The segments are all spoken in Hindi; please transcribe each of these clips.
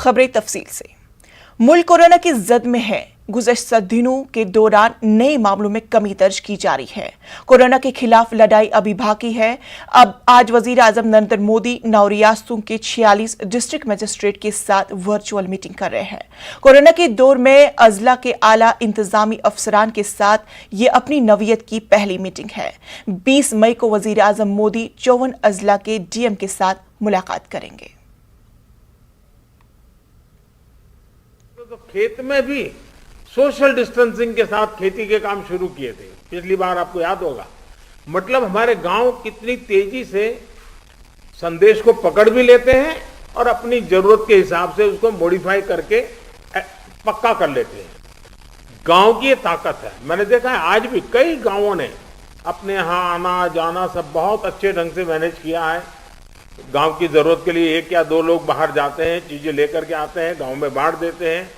खबरें तफसील से। मुल्क कोरोना की जद में है। गुज़श्ता दिनों के दौरान नए मामलों में कमी दर्ज की जा रही है। कोरोना के खिलाफ लड़ाई अभी बाकी है। अब आज वजीर आजम नरेंद्र मोदी 9 रियासतों के 46 डिस्ट्रिक्ट मजिस्ट्रेट के साथ वर्चुअल मीटिंग कर रहे हैं। कोरोना के दौर में अजला के आला इंतजामी अफसरान के साथ ये अपनी नवीयत की पहली मीटिंग है। 20 मई को वजीर आजम मोदी 54 अजला के डीएम के साथ मुलाकात करेंगे। तो खेत में भी सोशल डिस्टेंसिंग के साथ खेती के काम शुरू किए थे पिछली बार, आपको याद होगा। मतलब हमारे गांव कितनी तेजी से संदेश को पकड़ भी लेते हैं और अपनी जरूरत के हिसाब से उसको मॉडिफाई करके पक्का कर लेते हैं। गांव की ये ताकत है। मैंने देखा है आज भी कई गांवों ने अपने यहाँ आना जाना सब बहुत अच्छे ढंग से मैनेज किया है। गांव की जरूरत के लिए 1 या 2 लोग बाहर जाते हैं, चीजें लेकर के आते हैं, गांव में बांट देते हैं,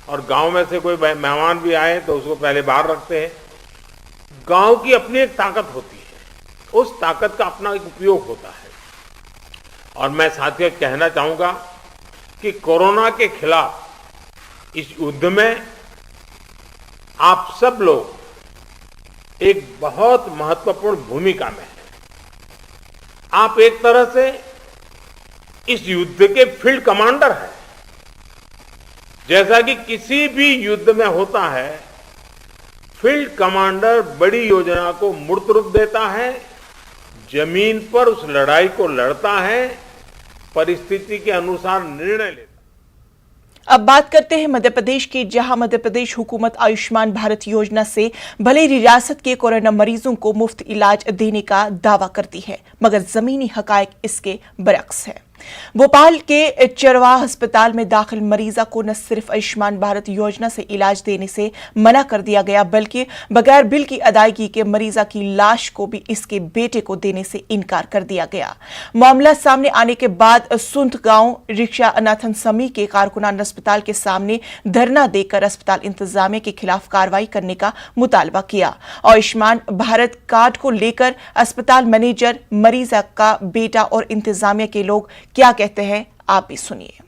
और गांव में से कोई मेहमान भी आए तो उसको पहले बाहर रखते हैं। गांव की अपनी एक ताकत होती है, उस ताकत का अपना एक उपयोग होता है। और मैं साथियों कहना चाहूंगा कि कोरोना के खिलाफ इस युद्ध में आप सब लोग एक बहुत महत्वपूर्ण भूमिका में हैं। आप एक तरह से इस युद्ध के फील्ड कमांडर हैं। जैसा कि किसी भी युद्ध में होता है, फील्ड कमांडर बड़ी योजना को मूर्त रूप देता है, जमीन पर उस लड़ाई को लड़ता है, परिस्थिति के अनुसार निर्णय लेता है। अब बात करते हैं मध्य प्रदेश की, जहां मध्य प्रदेश हुकूमत आयुष्मान भारत योजना से भले रियासत के कोरोना मरीजों को मुफ्त इलाज देने का दावा करती है, मगर जमीनी हकायक इसके बरक्स है। भोपाल के चरवाह अस्पताल में दाखिल मरीजा को न सिर्फ आयुष्मान भारत योजना से इलाज देने से मना कर दिया गया, बल्कि बगैर बिल की अदायगी के मरीजा की लाश को भी इसके बेटे को देने से इनकार कर दिया गया। मामला सामने आने के बाद सुंथ गांव रिक्शा अनाथन समी के कारकुनान अस्पताल के सामने धरना देकर अस्पताल इंतजामिया के खिलाफ कार्रवाई करने का मुतालबा किया। आयुष्मान भारत कार्ड को लेकर अस्पताल मैनेजर, मरीजा का बेटा और इंतजामिया के लोग क्या कहते हैं, आप भी सुनिए।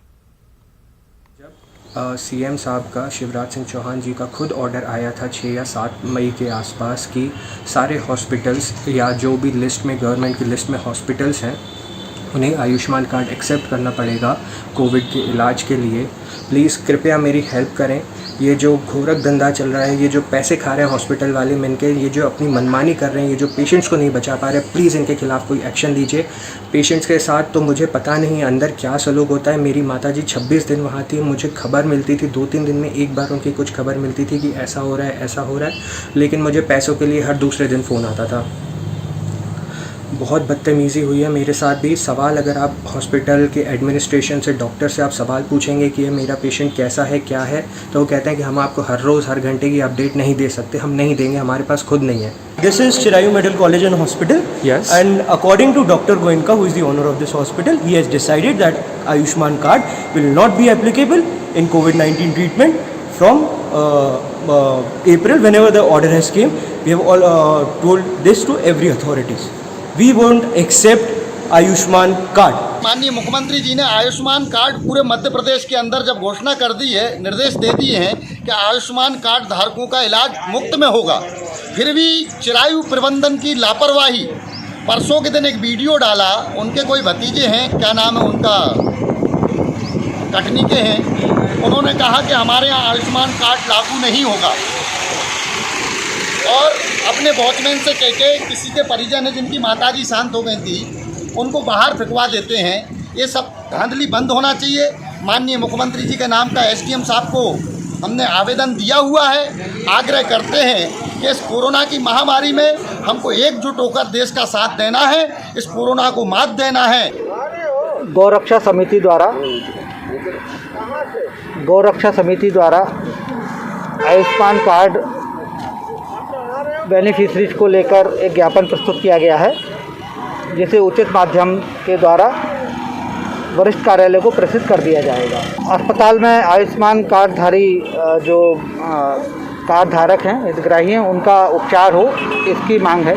जब सीएम साहब का, शिवराज सिंह चौहान जी का खुद ऑर्डर आया था 6 या 7 मई के आसपास की सारे हॉस्पिटल्स या जो भी लिस्ट में गवर्नमेंट की लिस्ट में हॉस्पिटल्स हैं उन्हें आयुष्मान कार्ड एक्सेप्ट करना पड़ेगा कोविड के इलाज के लिए। प्लीज़ कृपया मेरी हेल्प करें। ये जो घोरक धंधा चल रहा है, ये जो पैसे खा रहे हैं हॉस्पिटल वाले मिलके, ये जो अपनी मनमानी कर रहे हैं, ये जो पेशेंट्स को नहीं बचा पा रहे, प्लीज़ इनके खिलाफ़ कोई एक्शन लीजिए। पेशेंट्स के साथ तो मुझे पता नहीं अंदर क्या सलूक होता है। मेरी माताजी 26 दिन वहाँ थी, मुझे खबर मिलती थी 2-3 दिन में एक बार उनकी कुछ खबर मिलती थी कि ऐसा हो रहा है, ऐसा हो रहा है, लेकिन मुझे पैसों के लिए हर दूसरे दिन फ़ोन आता था। बहुत बदतमीज़ी हुई है मेरे साथ भी। सवाल अगर आप हॉस्पिटल के एडमिनिस्ट्रेशन से, डॉक्टर से आप सवाल पूछेंगे कि ये मेरा पेशेंट कैसा है, क्या है, तो वो कहते हैं कि हम आपको हर रोज़ हर घंटे की अपडेट नहीं दे सकते, हम नहीं देंगे, हमारे पास खुद नहीं है। This is Chirayu Medical College and Hospital. Yes. And according to Dr. Goenka, who is the owner of this hospital, he has decided that Ayushman card will not be applicable in COVID-19 treatment from April, whenever the order has came. We have all told this to every authorities. We won't accept Ayushman card. माननीय मुख्यमंत्री जी ने आयुष्मान कार्ड पूरे मध्य प्रदेश के अंदर जब घोषणा कर दी है, निर्देश दे दिए हैं कि आयुष्मान कार्ड धारकों का इलाज मुफ्त में होगा, फिर भी चिरायु प्रबंधन की लापरवाही। परसों के दिन एक वीडियो डाला, उनके कोई भतीजे हैं, क्या नाम है उनका, कटनी के हैं, उन्होंने कहा कि हमारे यहाँ आयुष्मान कार्ड लागू नहीं होगा, और अपने वॉचमैन से कह के किसी के परिजन है जिनकी माताजी शांत हो गई थी, उनको बाहर फेंकवा देते हैं। ये सब धांधली बंद होना चाहिए। माननीय मुख्यमंत्री जी के नाम का एसडीएम साहब को हमने आवेदन दिया हुआ है। आग्रह करते हैं कि इस कोरोना की महामारी में हमको एकजुट होकर देश का साथ देना है, इस कोरोना को मात देना है। गौरक्षा समिति द्वारा आयुष्मान कार्ड बेनिफिशरीज को लेकर एक ज्ञापन प्रस्तुत किया गया है, जिसे उचित माध्यम के द्वारा वरिष्ठ कार्यालय को प्रेषित कर दिया जाएगा। अस्पताल में आयुष्मान कार्डधारी जो कार्ड धारक हैं, हितग्राही हैं, उनका उपचार हो, इसकी मांग है।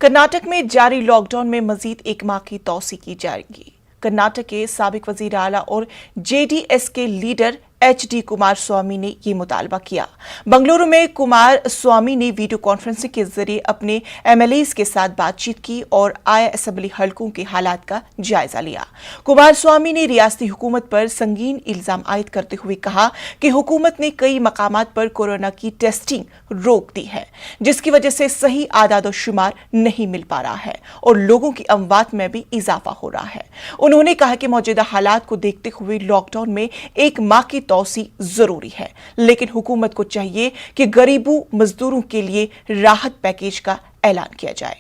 कर्नाटक में जारी लॉकडाउन में मजीद 1 माह की तौसी की जाएगी। कर्नाटक के साबिक वजीर आला और जेडीएस के लीडर HD कुमारस्वामी ने ये मुतालबा किया। बंगलुरु में कुमारस्वामी ने वीडियो कॉन्फ्रेंसिंग के जरिए अपने MLAs के साथ बातचीत की और आया असेंबली हलकों के हालात का जायजा लिया। कुमारस्वामी ने रियासती हुकूमत पर संगीन इल्जाम आयद करते हुए कहा कि हुकूमत ने कई मकामात पर कोरोना की टेस्टिंग रोक दी है, जिसकी वजह से सही आदाद और शुमार नहीं मिल पा रहा है और लोगों की अमवात में भी इजाफा हो रहा है। उन्होंने कहा कि मौजूदा हालात को देखते हुए लॉकडाउन में 1 माह की तौसी जरूरी है, लेकिन हुकूमत को चाहिए कि गरीबों मजदूरों के लिए राहत पैकेज का ऐलान किया जाए।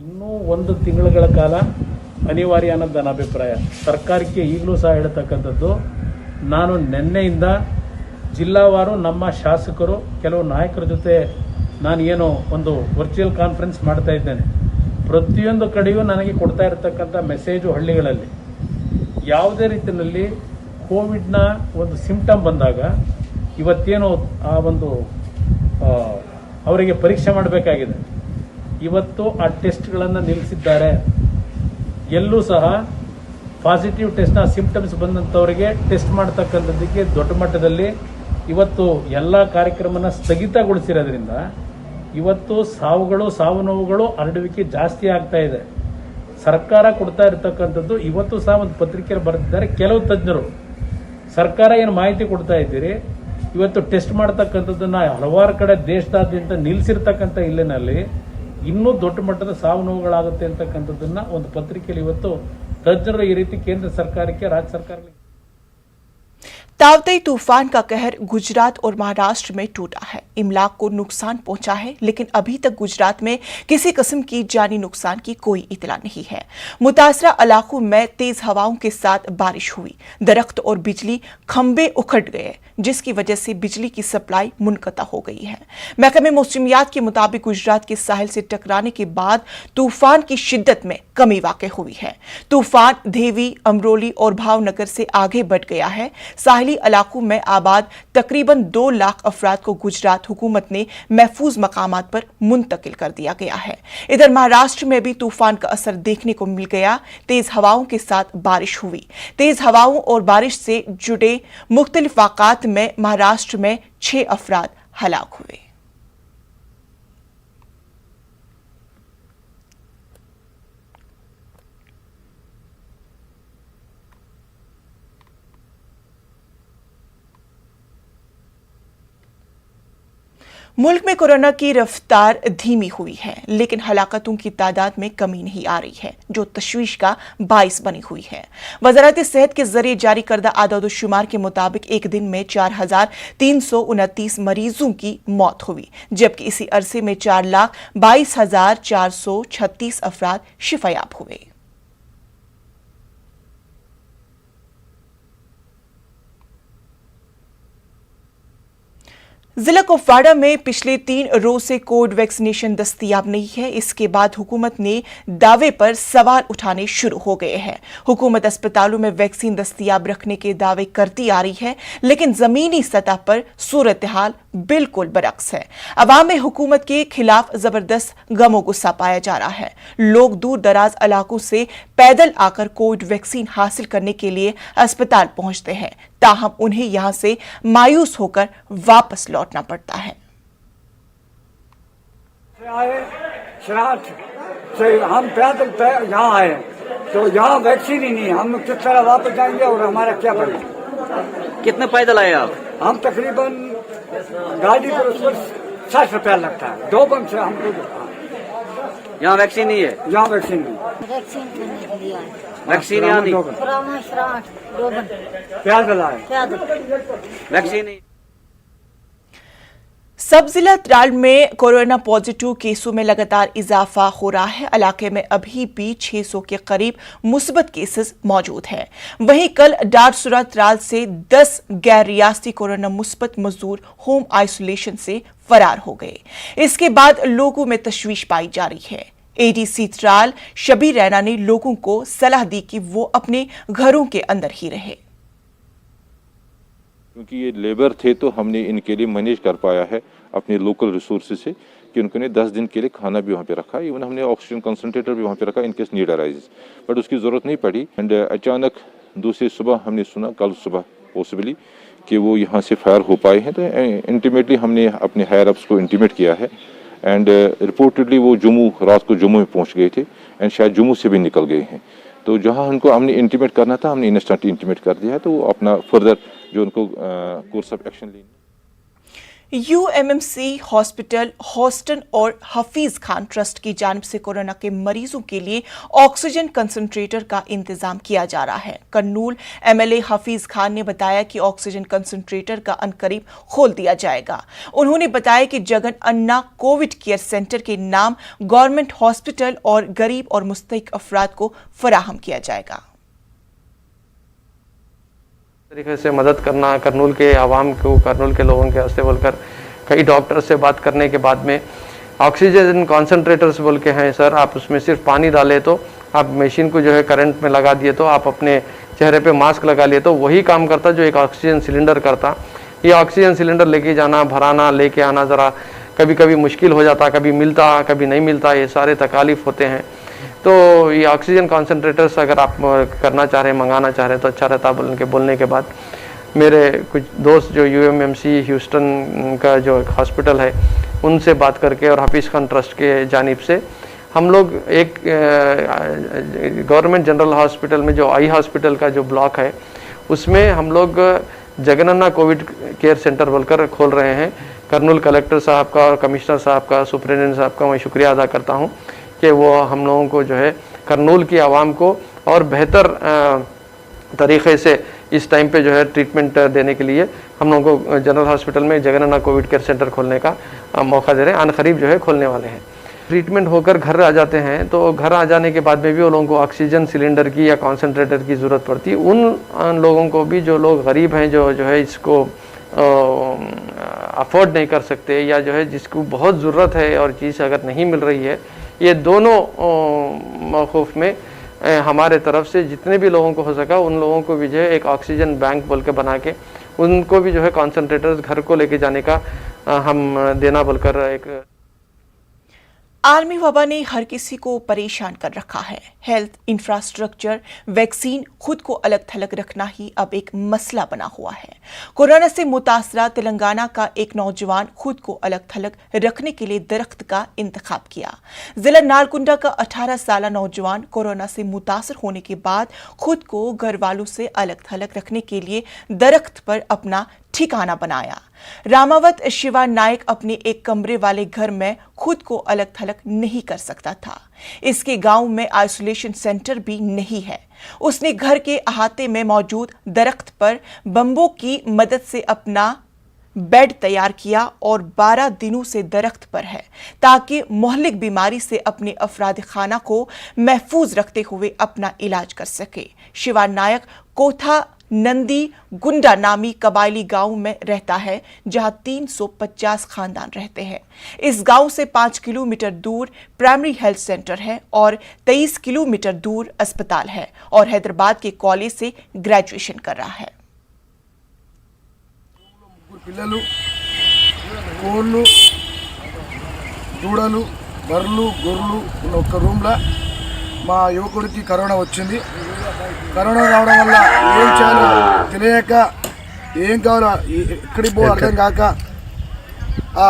ಇನ್ನೂ 1 ತಿಂಗಳ ಕಾಲ ಅನಿವಾರ್ಯ ಅನ್ನೋದು ನನ್ನ ಅಭಿಪ್ರಾಯ. ಸರ್ಕಾರಕ್ಕೆ ಈಗಲೂ ಸಹ ಹೇಳ್ತಕ್ಕಂಥದ್ದು, ನಾನು ನಿನ್ನೆಯಿಂದ ಜಿಲ್ಲಾವಾರು ನಮ್ಮ ಶಾಸಕರು ಕೆಲವು ನಾಯಕರ ಜೊತೆ ನಾನು ಏನು ಒಂದು ವರ್ಚುವಲ್ ಕಾನ್ಫರೆನ್ಸ್ ಮಾಡ್ತಾ ಇದ್ದೇನೆ. ಪ್ರತಿಯೊಂದು ಕಡೆಯೂ ನನಗೆ ಕೊಡ್ತಾ ಇರತಕ್ಕಂಥ ಮೆಸೇಜು ಹಳ್ಳಿಗಳಲ್ಲಿ ಯಾವುದೇ ರೀತಿಯಲ್ಲಿ ಕೋವಿಡ್ನ ಒಂದು ಸಿಂಪ್ಟಮ್ ಬಂದಾಗ ಇವತ್ತೇನು ಆ ಒಂದು ಅವರಿಗೆ ಪರೀಕ್ಷೆ ಮಾಡಬೇಕಾಗಿದೆ, ಇವತ್ತು ಆ ಟೆಸ್ಟ್ಗಳನ್ನು ನಿಲ್ಲಿಸಿದ್ದಾರೆ. ಎಲ್ಲೂ ಸಹ ಪಾಸಿಟಿವ್ ಟೆಸ್ಟ್ನ ಸಿಂಪ್ಟಮ್ಸ್ ಬಂದಂಥವರಿಗೆ ಟೆಸ್ಟ್ ಮಾಡ್ತಕ್ಕಂಥದ್ದಕ್ಕೆ ದೊಡ್ಡ ಮಟ್ಟದಲ್ಲಿ ಇವತ್ತು ಎಲ್ಲ ಕಾರ್ಯಕ್ರಮನ ಸ್ಥಗಿತಗೊಳಿಸಿರೋದ್ರಿಂದ ಇವತ್ತು ಸಾವು ನೋವುಗಳು ಹರಡುವಿಕೆ ಜಾಸ್ತಿ ಆಗ್ತಾ ಇದೆ. ಸರ್ಕಾರ ಕೊಡ್ತಾ ಇರತಕ್ಕಂಥದ್ದು ಇವತ್ತು ಸಹ ಒಂದು ಪತ್ರಿಕೆಯಲ್ಲಿ ಬರೆದಿದ್ದಾರೆ ಕೆಲವು ತಜ್ಞರು, ಸರ್ಕಾರ ಏನು ಮಾಹಿತಿ ಕೊಡ್ತಾ ಇದ್ದೀರಿ, ಇವತ್ತು ಟೆಸ್ಟ್ ಮಾಡ್ತಕ್ಕಂಥದ್ದನ್ನ ಹಲವಾರು ಕಡೆ ದೇಶದಾದ್ಯಂತ ನಿಲ್ಲಿಸಿರ್ತಕ್ಕಂಥ ಇಲ್ಲಿನಲ್ಲಿ ಇನ್ನೂ ದೊಡ್ಡ ಮಟ್ಟದ ಸಾವು ನೋವುಗಳಾಗುತ್ತೆ ಅಂತಕ್ಕಂಥದ್ದನ್ನ ಒಂದು ಪತ್ರಿಕೆಯಲ್ಲಿ ಇವತ್ತು ತಜ್ಞರು ಈ ರೀತಿ ಕೇಂದ್ರ ಸರ್ಕಾರಕ್ಕೆ ರಾಜ್ಯ ಸರ್ಕಾರಕ್ಕೆ तावतई तूफान का कहर गुजरात और महाराष्ट्र में टूटा है। इमलाक को नुकसान पहुंचा है, लेकिन अभी तक गुजरात में किसी किस्म की जानी नुकसान की कोई इतला नहीं है। मुतासरा इलाकों में तेज हवाओं के साथ बारिश हुई, दरख्त और बिजली खंबे उखड़ गए, जिसकी वजह से बिजली की सप्लाई मुनक़ता हो गई है। महकमे मौसमियात के मुताबिक गुजरात के साहिल से टकराने के बाद तूफान की शिद्दत में कमी वाक़ हुई है। तूफान देवी, अमरोली और भावनगर से आगे बढ़ गया है। साहिली इलाकों में आबाद तकरीबन 2 लाख अफराद को गुजरात हुकूमत ने महफूज मकामात पर मुंतकिल कर दिया गया है। इधर महाराष्ट्र में भी तूफान का असर देखने को मिल गया। तेज हवाओं के साथ बारिश हुई। तेज हवाओं और बारिश से जुड़े मुख्तलिफ वाक़ात में महाराष्ट्र में 6 अफराद हलाक हुए। मुल्क में कोरोना की रफ्तार धीमी हुई है, लेकिन हलाकतों की तादाद में कमी नहीं आ रही है, जो तशवीश का बाइस बनी हुई है। वजारत सेहत के जरिए जारी करदा आदाद-ओ-शुमार के मुताबिक एक दिन में 4,329 मरीजों की मौत हुई, जबकि इसी अरसे में 4,22,436 अफराद शिफायाब हुए। जिला कुपवाड़ा में पिछले 3 रोज से कोविड वैक्सीनेशन दस्तयाब नहीं है। इसके बाद हुकूमत ने दावे पर सवाल उठाने शुरू हो गए हैं। हुकूमत अस्पतालों में वैक्सीन दस्तयाब रखने के दावे करती आ रही है, लेकिन जमीनी सतह पर सूरत हाल बिल्कुल बरक्स है। अवाम में हुकूमत के खिलाफ जबरदस्त गमो गुस्सा पाया जा रहा है। लोग दूर दराज इलाकों से पैदल आकर कोविड वैक्सीन हासिल करने के लिए अस्पताल पहुंचते हैं, ताहम उन्हें यहां से मायूस होकर वापस लौटना पड़ता है। हम पैदल यहाँ आए तो यहाँ वैक्सीन ही नहीं है, हम किस तरह वापस जाएंगे और हमारा क्या बनेगा? कितने पैदल आए आप? हम तकरीबन गाड़ी पर उस पर 60 रुपया लगता है। 2 बम से हमको यहाँ वैक्सीन नहीं है? यहाँ वैक्सीन नहीं। वैक्सीन यहाँ नहीं, पैदल आए वैक्सीन नहीं। सब जिला त्राल में कोरोना पॉजिटिव केसों में लगातार इजाफा हो रहा है। इलाके में अभी भी 600 के करीब मुस्बत केसेस मौजूद हैं। वहीं कल डारसुरा त्राल से 10 गैर रियासती कोरोना मुस्बत मजदूर होम आइसोलेशन से फरार हो गए। इसके बाद लोगों में तशवीश पाई जा रही है। एडीसी त्राल शबीर रैना ने लोगों को सलाह दी कि वो अपने घरों के अंदर ही रहे, क्योंकि ये लेबर थे तो हमने इनके लिए मैनेज कर पाया है अपने लोकल रिसोर्सेज से कि उन्होंने 10 दिन के लिए खाना भी वहाँ पे रखा, इवन हमने ऑक्सीजन कंसंट्रेटर भी वहाँ पे रखा in case need arises, but उसकी ज़रूरत नहीं पड़ी। एंड अचानक दूसरी सुबह हमने सुना, कल सुबह पॉसिबली, कि वो यहाँ से फायर हो पाए हैं। तो इंटीमेटली हमने अपने हायर अप्स को इंटीमेट किया है एंड रिपोर्टेडली वो रात को जम्मू में पहुँच गए थे एंड शायद जम्मू से भी निकल गए हैं। तो जहाँ उनको हमने इंटीमेट करना था हमने इंस्टेंट इंटीमेट कर दिया है, तो वो अपना फर्दर जो उनको कोर्स ऑफ एक्शन लेंगे। यूएमएमसी हॉस्पिटल हॉस्टन और हफीज खान ट्रस्ट की जानिब से कोरोना के मरीजों के लिए ऑक्सीजन कंसंट्रेटर का इंतजाम किया जा रहा है। कर्नूल एमएलए हफीज खान ने बताया कि ऑक्सीजन कंसंट्रेटर का अनकरीब खोल दिया जाएगा। उन्होंने बताया कि जगन अन्ना कोविड केयर सेंटर के नाम गवर्नमेंट हॉस्पिटल और गरीब और मुस्तहिक अफराद को फराहम किया जाएगा। तरीके से मदद करना, कर्नूल के आवाम को, कर्नूल के लोगों के हस्ते बोलकर कई डॉक्टर से बात करने के बाद में ऑक्सीजन कॉन्सेंट्रेटर्स बोल के हैं सर, आप उसमें सिर्फ पानी डालें तो आप मशीन को जो है करंट में लगा दिए तो आप अपने चेहरे पे मास्क लगा लिए तो वही काम करता जो एक ऑक्सीजन सिलेंडर करता। ये ऑक्सीजन सिलेंडर लेके जाना, भराना, लेके आना ज़रा कभी कभी मुश्किल हो जाता, कभी मिलता कभी नहीं मिलता, ये सारे तकालीफ होते हैं। तो ये ऑक्सीजन कॉन्सेंट्रेटर्स अगर आप करना चाह रहे हैं, मंगाना चाह रहे हैं तो अच्छा रहता। बोलने के बाद मेरे कुछ दोस्त जो यूएमएमसी ह्यूस्टन का जो एक हॉस्पिटल है उनसे बात करके और हफीज़ खान ट्रस्ट के जानिब से हम लोग एक गवर्नमेंट जनरल हॉस्पिटल में जो आई हॉस्पिटल का जो ब्लॉक है उसमें हम लोग जगनन्ना कोविड केयर सेंटर बोलकर खोल रहे हैं। कर्नूल कलेक्टर साहब का और कमिश्नर साहब का, सुपरिटेंडेंट साहब का मैं शुक्रिया अदा करता हूँ कि वो हम लोगों को जो है कर्नूल की आवाम को और बेहतर तरीक़े से इस टाइम पे जो है ट्रीटमेंट देने के लिए हम लोगों को जनरल हॉस्पिटल में जगनन्ना कोविड केयर सेंटर खोलने का मौका दे रहे हैं। अनकरीब जो है खोलने वाले हैं। ट्रीटमेंट होकर घर आ जाते हैं तो घर आ जाने के बाद में भी वो लोगों को ऑक्सीजन सिलेंडर की या कॉन्सेंट्रेटर की ज़रूरत पड़ती है। उन लोगों को भी जो लोग गरीब हैं, जो है इसको अफोर्ड नहीं कर सकते या जो है जिसको बहुत ज़रूरत है और चीज़ अगर नहीं मिल रही है, ये दोनों मौक़ूफ़ में हमारे तरफ से जितने भी लोगों को हो सका उन लोगों को भी जो है एक ऑक्सीजन बैंक बोल के बना के उनको भी जो है कॉन्सेंट्रेटर्स घर को लेके जाने का हम देना बोलकर एक आलमी वबा ने हर किसी को परेशान कर रखा है। हेल्थ इंफ्रास्ट्रक्चर, वैक्सीन, खुद को अलग थलग रखना ही अब एक मसला बना हुआ है। कोरोना से मुतासरा तेलंगाना का एक नौजवान खुद को अलग थलग रखने के लिए दरख्त का इंतखाब किया। जिला नालकुंडा का 18 साल नौजवान कोरोना से मुतासर होने के बाद खुद को घर वालों से अलग थलग रखने के लिए दरख्त पर अपना ठिकाना बनाया। रामावत शिवा नायक अपने एक कमरे वाले घर में खुद को अलग थलग नहीं कर सकता था। इसके गांव में आइसोलेशन सेंटर भी नहीं है। उसने घर के अहाते में मौजूद दरख्त पर बम्बों की मदद से अपना बेड तैयार किया और 12 दिनों से दरख्त पर है ताकि मोहलिक बीमारी से अपने अफराद खाना को महफूज रखते हुए अपना इलाज कर सके। शिवा नायक कोथा नंदी गुंडा नामी कबायली गांव में रहता है जहां 350 खानदान रहते हैं। इस गांव से 5 किलोमीटर दूर प्राइमरी हेल्थ सेंटर है और 23 किलोमीटर दूर अस्पताल है और हैदराबाद के कॉलेज से ग्रेजुएशन कर रहा है। పిల్లలు కోళ్ళు దూడలు బర్రెలు గొర్రెలు ఉన్న ఒక రూమ్లో మా యువకుడికి కరోనా వచ్చింది. కరోనా రావడం వల్ల ఏం చేయాలో తెలియక ఏం కావాలో ఎక్కడికి పో అర్థం కాక ఆ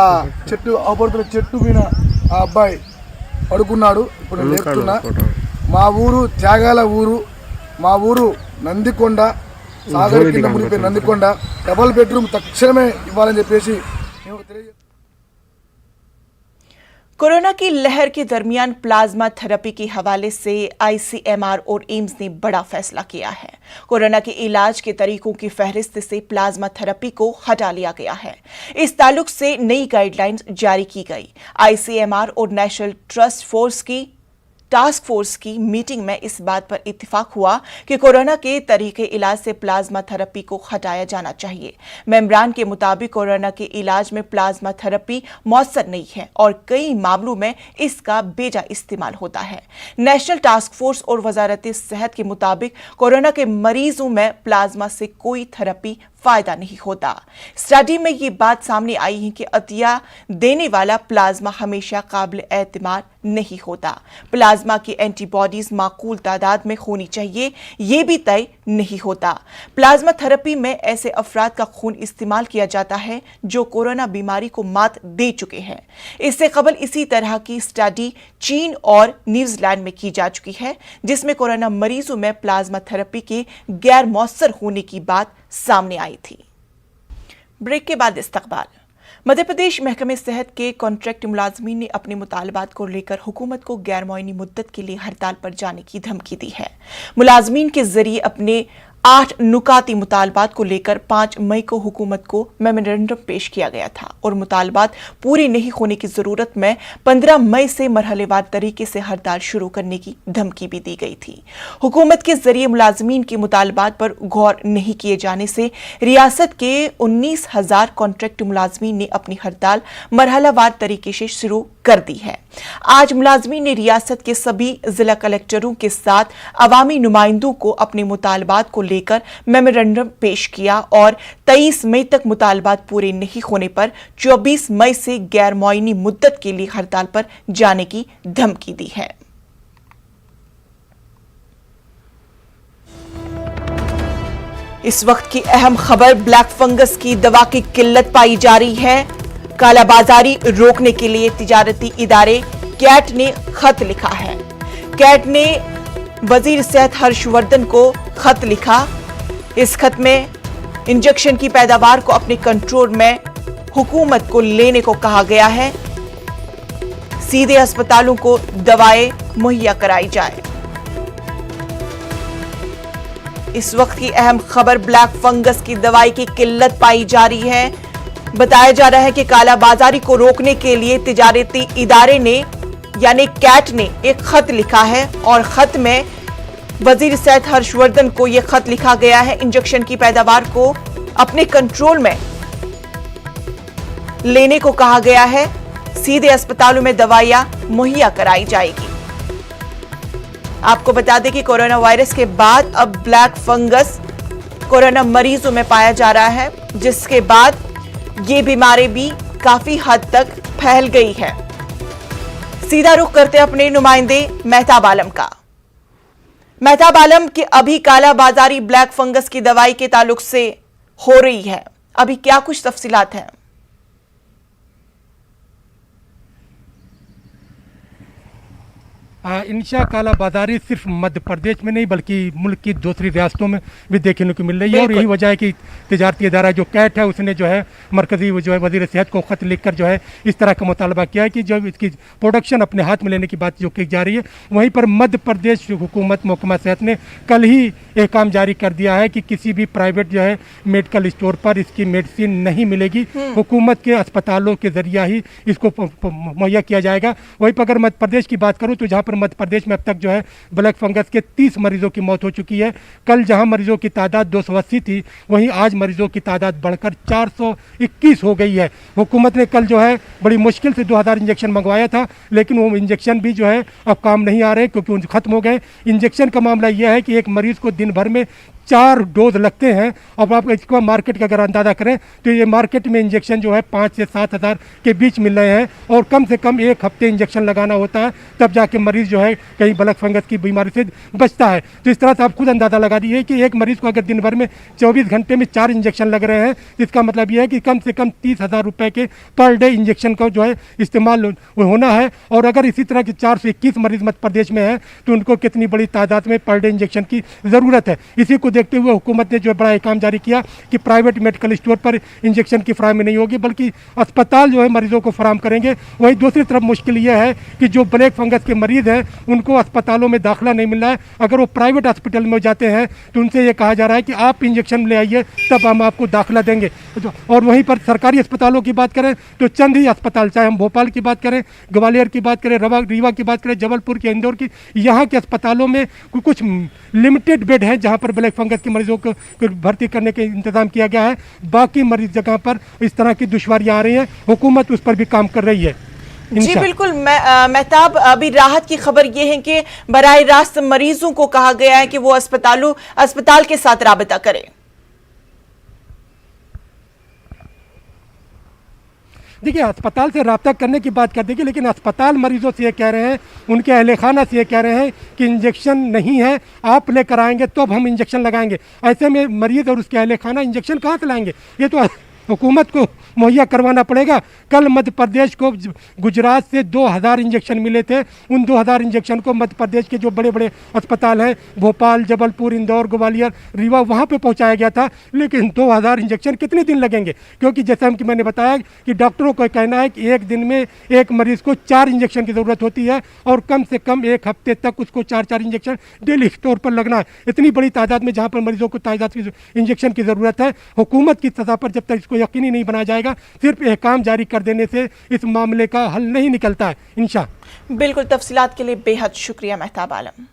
చెట్టు అవపడుతున్న చెట్టు మీద ఆ అబ్బాయి పడుకున్నాడు. ఇప్పుడు లేపుతున్నా. మా ఊరు త్యాగాల ఊరు, మా ఊరు నందికొండ, సాగర్ కింద మునిగిపోయి నందికొండ. డబల్ బెడ్రూమ్ తక్షణమే ఇవ్వాలని చెప్పేసి कोरोना की लहर के दरमियान प्लाज्मा थेरेपी के हवाले से आईसीएमआर और एम्स ने बड़ा फैसला किया है। कोरोना के इलाज के तरीकों की फहरिस्त से प्लाज्मा थेरेपी को हटा लिया गया है। इस ताल्लुक से नई गाइडलाइंस जारी की गई। आईसीएमआर और नेशनल टास्क फोर्स की मीटिंग में इस बात पर इत्तिफाक हुआ कि कोरोना के तरीके इलाज से प्लाज्मा थेरेपी को हटाया जाना चाहिए। मेंबरान के मुताबिक कोरोना के इलाज में प्लाज्मा थेरेपी मौसर नहीं है और कई मामलों में इसका बेजा इस्तेमाल होता है। नेशनल टास्क फोर्स और वजारत सेहत के मुताबिक कोरोना के मरीजों में प्लाज्मा से कोई थेरेपी फायदा नहीं होता। स्टडी में ये बात सामने आई है कि अतिया देने वाला प्लाज्मा हमेशा काबिल एतमाद नहीं होता। प्लाज्मा की एंटीबॉडीज माकूल तादाद में होनी चाहिए, ये भी तय नहीं होता। प्लाज्मा थेरेपी में ऐसे अफराद का खून इस्तेमाल किया जाता है जो कोरोना बीमारी को मात दे चुके हैं। इससे कबल इसी तरह की स्टडी चीन और न्यूजीलैंड में की जा चुकी है, जिसमें कोरोना मरीजों में प्लाज्मा थेरेपी के गैर मौसर होने की बात सामने आई थी। ब्रेक के बाद इस्तकबाल। मध्य प्रदेश महकमे सेहत के कॉन्ट्रैक्ट मुलाजमीन ने अपने मुतालबात को लेकर हुकूमत को गैर मुअय्यनी मुद्दत के लिए हड़ताल पर जाने की धमकी दी है। मुलाजमीन के जरिए अपने 8 नुकाती मुतालबात को लेकर 5 मई को हुकूमत को मेमोरेंडम पेश किया गया था और मुतालबात पूरे नहीं होने की जरूरत में 15 मई से मरहलेवार तरीके से हड़ताल शुरू करने की धमकी भी दी गई थी। हुकूमत के जरिए मुलाजमीन के मुतालबात पर गौर नहीं किए जाने से रियासत के 19,000 कॉन्ट्रैक्ट मुलाजमीन ने अपनी हड़ताल मरहलावार तरीके से शुरू कर दी है। आज मुलाजमीन ने रियासत के सभी जिला कलेक्टरों के साथ अवामी नुमाइंदों को अपने मुतालबात को लेकर मेमोरेंडम पेश किया और 23 मई तक मुतालबात पूरे नहीं होने पर 24 मई से गैर मुअय्यनी मुद्दत के लिए हड़ताल पर जाने की धमकी दी है। इस वक्त की अहम खबर, ब्लैक फंगस की दवा की किल्लत पाई जा रही है। कालाबाजारी रोकने के लिए तिजारती इदारे कैट ने खत लिखा है। कैट ने वजीर सेहत हर्षवर्धन को खत लिखा। इस खत में इंजेक्शन की पैदावार को अपने कंट्रोल में हुकूमत को लेने को कहा गया है। सीधे अस्पतालों को दवाएं मुहैया कराई जाए। इस वक्त की अहम खबर, ब्लैक फंगस की दवाई की किल्लत पाई जा रही है। बताया जा रहा है कि कालाबाजारी को रोकने के लिए तिजारती इदारे ने यानी कैट ने एक खत लिखा है और खत में वजीर सेहत हर्षवर्धन को यह खत लिखा गया है। इंजेक्शन की पैदावार को अपने कंट्रोल में लेने को कहा गया है। सीधे अस्पतालों में दवाइयां मुहैया कराई जाएगी। आपको बता दें कि कोरोना वायरस के बाद अब ब्लैक फंगस कोरोना मरीजों में पाया जा रहा है, जिसके बाद ये बीमारी भी काफी हद तक फैल गई है। सीधा रुख करते अपने नुमाइंदे मेहताब आलम का। मेहताब आलम की अभी कालाबाजारी ब्लैक फंगस की दवाई के ताल्लुक से हो रही है, अभी क्या कुछ तफसीलात हैं? इंशा कालाबाजारी सिर्फ मध्य प्रदेश में नहीं बल्कि मुल्क की दूसरी रियासतों में भी देखने को मिल रही है और यही वजह है कि तिजारती इदारा जो कैट है उसने जो है मरकजी जो है वजीर सेहत को खत लिखकर जो है इस तरह का मुतालबा किया है कि जो इसकी प्रोडक्शन अपने हाथ में लेने की बात जो की जा रही है। वहीं पर मध्य प्रदेश हुकूमत महकमा सेहत ने कल ही एहकाम जारी कर दिया है कि किसी भी प्राइवेट जो है मेडिकल स्टोर पर इसकी मेडिसिन नहीं मिलेगी, हुकूमत के अस्पतालों के जरिया ही इसको मुहैया किया जाएगा। वहीं पर अगर मध्य प्रदेश की बात करूँ तो जहाँ मध्य प्रदेश में अब तक जो है ब्लैक फंगस के 30 मरीजों की मौत हो चुकी है। कल जहां मरीजों की तादाद 280 थी, वहीं आज मरीजों की तादाद बढ़कर 421 हो गई है। हुकूमत ने कल जो है बड़ी मुश्किल से 2000 इंजेक्शन मंगवाया था, लेकिन वो इंजेक्शन भी जो है अब काम नहीं आ रहे क्योंकि उन खत्म हो गए। इंजेक्शन का मामला यह है कि एक मरीज को दिन भर में 4 डोज लगते हैं और आप इसको मार्केट का अगर अंदाजा करें तो ये मार्केट में इंजेक्शन जो है 5 से 7 हज़ार के बीच मिल रहे हैं और कम से कम 1 हफ्ते इंजेक्शन लगाना होता है, तब जाके मरीज जो है कहीं ब्लैक फंगस की बीमारी से बचता है। तो इस तरह से आप खुद अंदाजा लगा दीजिए कि एक मरीज को अगर दिन भर में 24 घंटे में 4 इंजेक्शन लग रहे हैं, इसका मतलब यह है कि कम से कम 30,000 रुपये के पर डे इंजेक्शन का जो है इस्तेमाल होना है। और अगर इसी तरह के 421 मरीज मध्य प्रदेश में हैं तो उनको कितनी बड़ी तादाद में पर डे इंजेक्शन की ज़रूरत है। इसी को देखते हुए हुकूमत ने जो बड़ा काम जारी किया कि प्राइवेट मेडिकल स्टोर पर इंजेक्शन की फराहमी नहीं होगी बल्कि अस्पताल जो है मरीजों को फराहम करेंगे। वहीं दूसरी तरफ मुश्किल यह है कि जो ब्लैक फंगस के मरीज हैं उनको अस्पतालों में दाखिला नहीं मिल रहा है। अगर वो प्राइवेट हॉस्पिटल में जाते हैं तो उनसे ये कहा जा रहा है कि आप इंजेक्शन ले आइए तब हम आपको दाखिला देंगे। और वहीं पर सरकारी अस्पतालों की बात करें तो चंद ही अस्पताल, चाहे हम भोपाल की बात करें, ग्वालियर की बात करें, रीवा की बात करें, जबलपुर की, इंदौर की, यहाँ के अस्पतालों में कुछ लिमिटेड बेड हैं जहाँ पर ब्लैक फंगस के मरीजों को भर्ती करने के इंतजाम किया गया है। बाकी मरीज जगह पर इस तरह की दुश्वारियां आ रही हैं, हुकूमत उस पर भी काम कर रही है। जी बिल्कुल मेहताब, अभी राहत की खबर यह है कि बराह रास्त मरीजों को कहा गया है कि वो अस्पताल के साथ राबता करें। देखिए अस्पताल से रब्ता करने की बात कर देंगे, लेकिन अस्पताल मरीजों से ये कह रहे हैं, उनके अहले खाना से ये कह रहे हैं कि इंजेक्शन नहीं है, आप लेकर आएंगे तो अब हम इंजेक्शन लगाएंगे। ऐसे में मरीज और उसके अहले खाना इंजेक्शन कहाँ से लाएंगे? ये तो हुकूमत को मुहैया करवाना पड़ेगा। कल मध्य प्रदेश को गुजरात से 2000 इंजेक्शन मिले थे। उन 2000 इंजेक्शन को मध्य प्रदेश के जो बड़े बड़े अस्पताल हैं, भोपाल, जबलपुर, इंदौर, ग्वालियर, रीवा, वहाँ पे पहुँचाया गया था। लेकिन 2000 इंजेक्शन कितने दिन लगेंगे? क्योंकि जैसा कि मैंने बताया कि डॉक्टरों का कहना है कि एक दिन में एक मरीज़ को 4 इंजेक्शन की ज़रूरत होती है और कम से कम 1 हफ्ते तक उसको 4-4 इंजेक्शन डेली तौर पर लगना है। इतनी बड़ी तादाद में जहाँ पर मरीजों को तादाद की इंजेक्शन की ज़रूरत है, हुकूमत की सतह पर जब तक इसको यकीनी नहीं बनाया जाएगा, सिर्फ अहकाम जारी कर देने से इस मामले का हल नहीं निकलता है इंशाअल्लाह। बिल्कुल, तफसीलात के लिए बेहद शुक्रिया मेहताब आलम।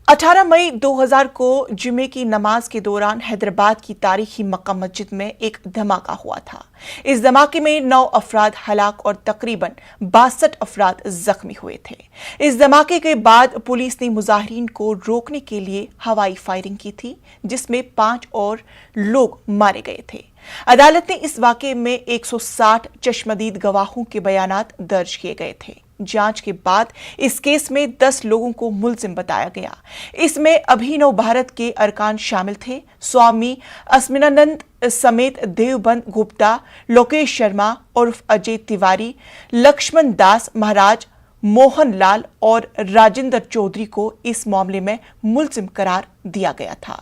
18 मई 2000 को जुमे की नमाज के दौरान हैदराबाद की तारीखी मक्का मस्जिद में एक धमाका हुआ था। इस धमाके में 9 अफराद हलाक और तकरीबन 62 अफराद जख्मी हुए थे। इस धमाके के बाद पुलिस ने मुजाहिरीन को रोकने के लिए हवाई फायरिंग की थी, जिसमें 5 और लोग मारे गए थे। अदालत ने इस वाकये में 160 चश्मदीद गवाहों के बयानात दर्ज किए गए थे। जांच के बाद इस केस में 10 लोगों को मुलजिम बताया गया। इसमें अभिनव भारत के अरकान शामिल थे। स्वामी अस्मिनानंद समेत देवबंद गुप्ता, लोकेश शर्मा उर्फ अजय तिवारी, लक्ष्मण दास महाराज, मोहन लाल और राजेंद्र चौधरी को इस मामले में मुलजिम करार दिया गया था।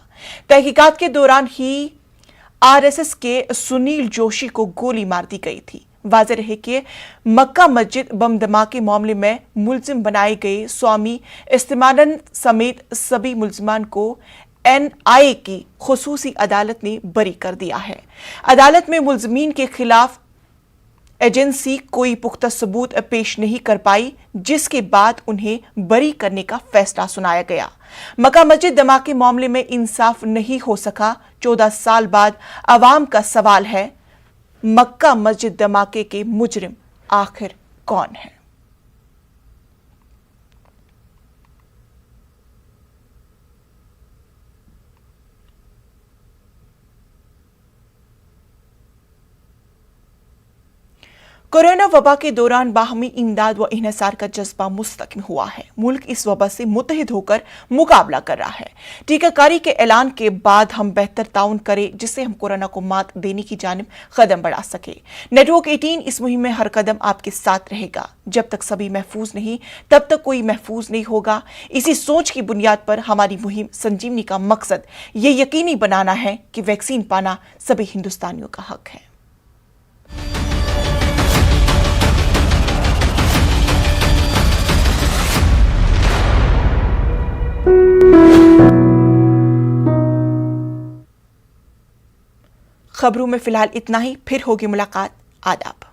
तहकीकात के दौरान ही आरएसएस के सुनील जोशी को गोली मार दी गई थी। वाज़ेह रहे कि मक्का मस्जिद बम धमाके मामले में मुलजिम बनाए गए स्वामी इस्तिमानंद समेत सभी मुलजिमान को एनआईए की खुसूसी अदालत ने बरी कर दिया है। अदालत में मुलजिमीन के खिलाफ एजेंसी कोई पुख्ता सबूत पेश नहीं कर पाई, जिसके बाद उन्हें बरी करने का फैसला सुनाया गया। मक्का मस्जिद धमाके मामले में इंसाफ नहीं हो सका। 14 साल बाद अवाम का सवाल है, मक्का मस्जिद धमाके के मुजरिम आखिर कौन है? कोरोना वबा के दौरान बाहमी इमदाद व इन्हिसार का जज्बा मुस्तकिम हुआ है। मुल्क इस वबा से मुत्तहिद होकर मुकाबला कर रहा है। टीकाकारी के ऐलान के बाद हम बेहतर ताउन करें, जिससे हम कोरोना को मात देने की जानिब कदम बढ़ा सके। नेटवर्क 18 इस मुहिम में हर कदम आपके साथ रहेगा। जब तक सभी महफूज नहीं, तब तक कोई महफूज नहीं होगा। इसी सोच की बुनियाद पर हमारी मुहिम संजीवनी का मकसद ये यकीनी बनाना है कि वैक्सीन पाना सभी हिंदुस्तानियों का हक है। खबरों में फिलहाल इतना ही, फिर होगी मुलाकात। आदाब।